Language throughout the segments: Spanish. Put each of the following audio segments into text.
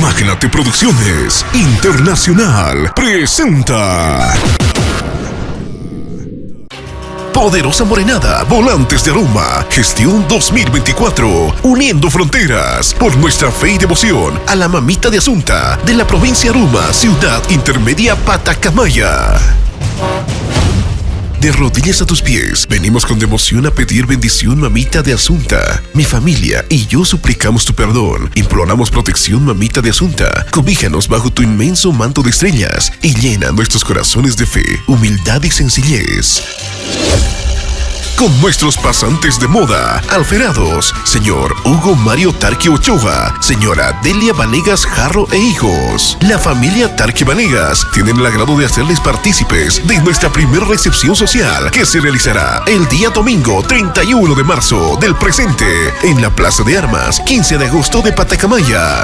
Magnate Producciones Internacional presenta Poderosa Morenada, Volantes de Aroma, Gestión 2024, uniendo fronteras por nuestra fe y devoción a la mamita de Asunta de la provincia Aroma, ciudad intermedia Patacamaya. De rodillas a tus pies, venimos con devoción a pedir bendición, mamita de Asunta. Mi familia y yo suplicamos tu perdón. Imploramos protección, mamita de Asunta. Cobíjanos bajo tu inmenso manto de estrellas y llena nuestros corazones de fe, humildad y sencillez. Con nuestros pasantes de moda, alferados, señor Hugo Mario Tarqui Ochoa, señora Delia Vanegas Jarro e hijos. La familia Tarqui Vanegas tienen el agrado de hacerles partícipes de nuestra primera recepción social que se realizará el día domingo 31 de marzo del presente en la Plaza de Armas 15 de agosto de Patacamaya,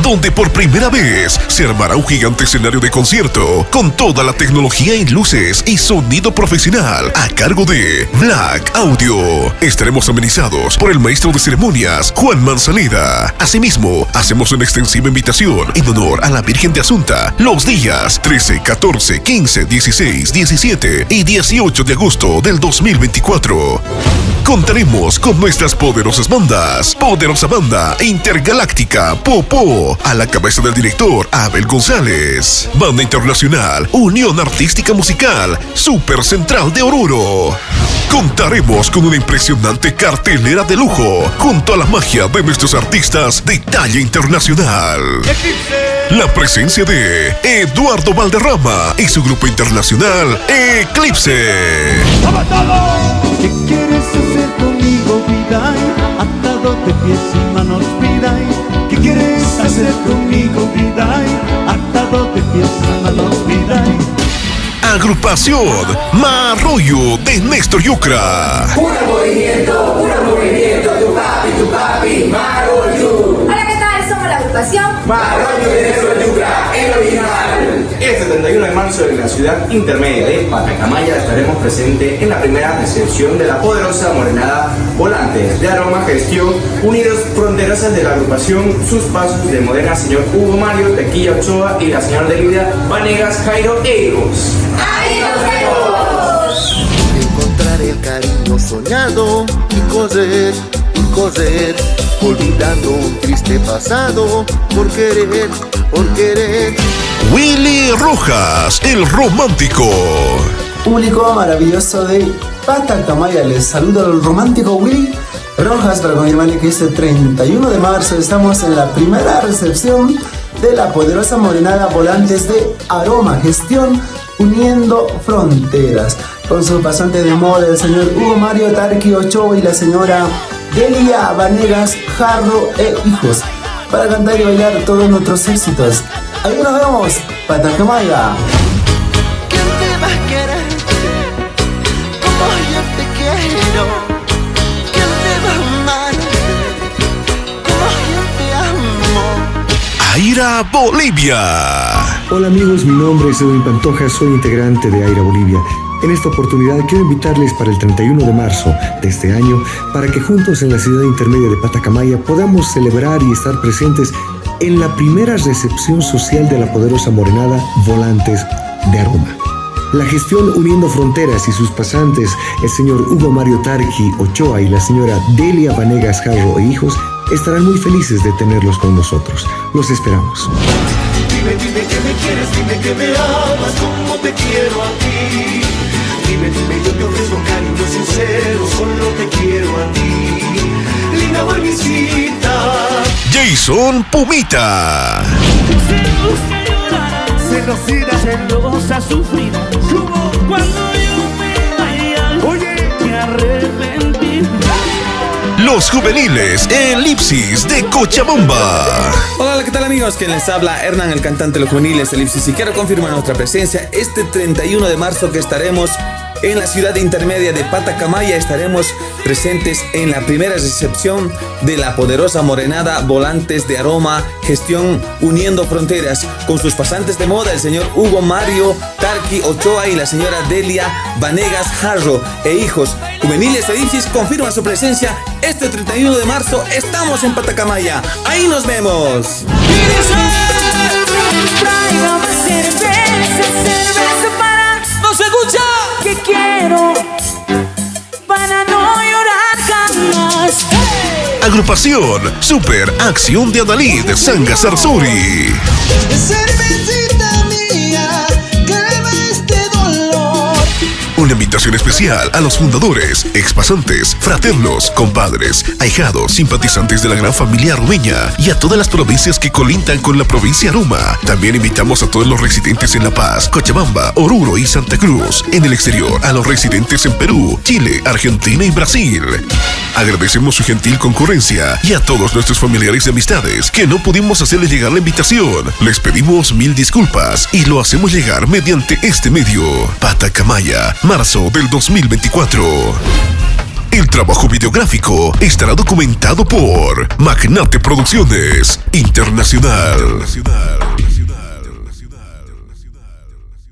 donde por primera vez se armará un gigante escenario de concierto con toda la tecnología en luces y sonido profesional a cargo de Black Audio. Estaremos amenizados por el maestro de ceremonias Juan Manzaneda. Asimismo, hacemos una extensiva invitación en honor a la Virgen de Asunta los días 13, 14, 15, 16, 17 y 18 de agosto del 2024. Contaremos con nuestras poderosas bandas, Poderosa Banda Intergaláctica Popó, a la cabeza del director Abel González. Banda Internacional Unión Artística Musical Super Central de Oruro. Contaremos con una impresionante cartelera de lujo, junto a la magia de nuestros artistas de talla internacional. La presencia de Eduardo Valderrama y su grupo internacional Eclipse. ¿Qué quieres hacer conmigo, vida? Atado de pies y manos, vida. ¿Qué quieres hacer conmigo, vida? Atado de pies y manos, vida. Agrupación Marroyo de Néstor Yucra. Puro movimiento, tu papi, Marroyo. Hola, ¿qué tal? Somos la agrupación Marroyo de Néstor Yucra, el original. Este 31 de marzo en la ciudad intermedia de Patacamaya estaremos presentes en la primera recepción de la poderosa morenada Volantes de Aroma Gestión Unidos Fronteras de la agrupación Sus Pasos de Modena, señor Hugo Mario Tequilla Ochoa y la señora Delia Vanegas Jairo e hijos. ¡Ahí nos vemos! Encontrar el cariño soñado y correr, olvidando un triste pasado por querer. Willy Rojas, el romántico. Público maravilloso de Patacamaya, les saluda el romántico Willy Rojas para confirmarle que este 31 de marzo estamos en la primera recepción de la poderosa morenada Volantes de Aroma Gestión Uniendo Fronteras, con su pasante de moda el señor Hugo Mario Tarqui Ochoa y la señora Delia Vanegas Jarro e hijos, para cantar y bailar todos nuestros éxitos. Ahí nos vemos, Patacamaya. ¿Quién te va a querer como yo te quiero? ¿Quién te va a amar como yo te amo? Aira Bolivia. Hola amigos, mi nombre es Edwin Pantoja, soy integrante de Aira Bolivia. En esta oportunidad quiero invitarles para el 31 de marzo de este año para que juntos en la ciudad intermedia de Patacamaya podamos celebrar y estar presentes en la primera recepción social de la poderosa morenada Volantes de Aroma. La gestión Uniendo Fronteras y sus pasantes, el señor Hugo Mario Tarqui Ochoa y la señora Delia Vanegas Jarro e hijos, estarán muy felices de tenerlos con nosotros. Los esperamos. Dime que me quieres, dime que me amas como te quiero a ti. Dime, yo te ofrezco cariño sincero, solo te quiero a ti. Linda bolvisita. Jason Pumita. Celosa, sufrida. Como cuando yo me vaya. Oye, me arrepentí. Los juveniles Elipsis de Cochabamba. Hola, ¿qué tal amigos? Quien les habla, Hernán, el cantante de los juveniles Elipsis, y quiero confirmar nuestra presencia este 31 de marzo que estaremos en la ciudad intermedia de Patacamaya estaremos presentes en la primera recepción de la poderosa morenada Volantes de Aroma Gestión Uniendo Fronteras, con sus pasantes de moda, el señor Hugo Mario Tarqui Ochoa y la señora Delia Vanegas Jarro e hijos. Juveniles Edipsis confirma su presencia este 31 de marzo. Estamos en Patacamaya. Ahí nos vemos. Tráigame cerveza para... ¡No se escucha! Que quiero para no llorar jamás. Agrupación Super Acción de Adalid Sanga Sarsuri. Cervecita mía, calma este dolor. Una invitación especial a los fundadores, expasantes, fraternos, compadres, ahijados, simpatizantes de la gran familia aromeña y a todas las provincias que colindan con la provincia Aroma. También invitamos a todos los residentes en La Paz, Cochabamba, Oruro y Santa Cruz. En el exterior, a los residentes en Perú, Chile, Argentina y Brasil. Agradecemos su gentil concurrencia y a todos nuestros familiares y amistades que no pudimos hacerles llegar la invitación. Les pedimos mil disculpas y lo hacemos llegar mediante este medio. Patacamaya, marzo del 2024. El trabajo videográfico estará documentado por Magnate Producciones Internacional.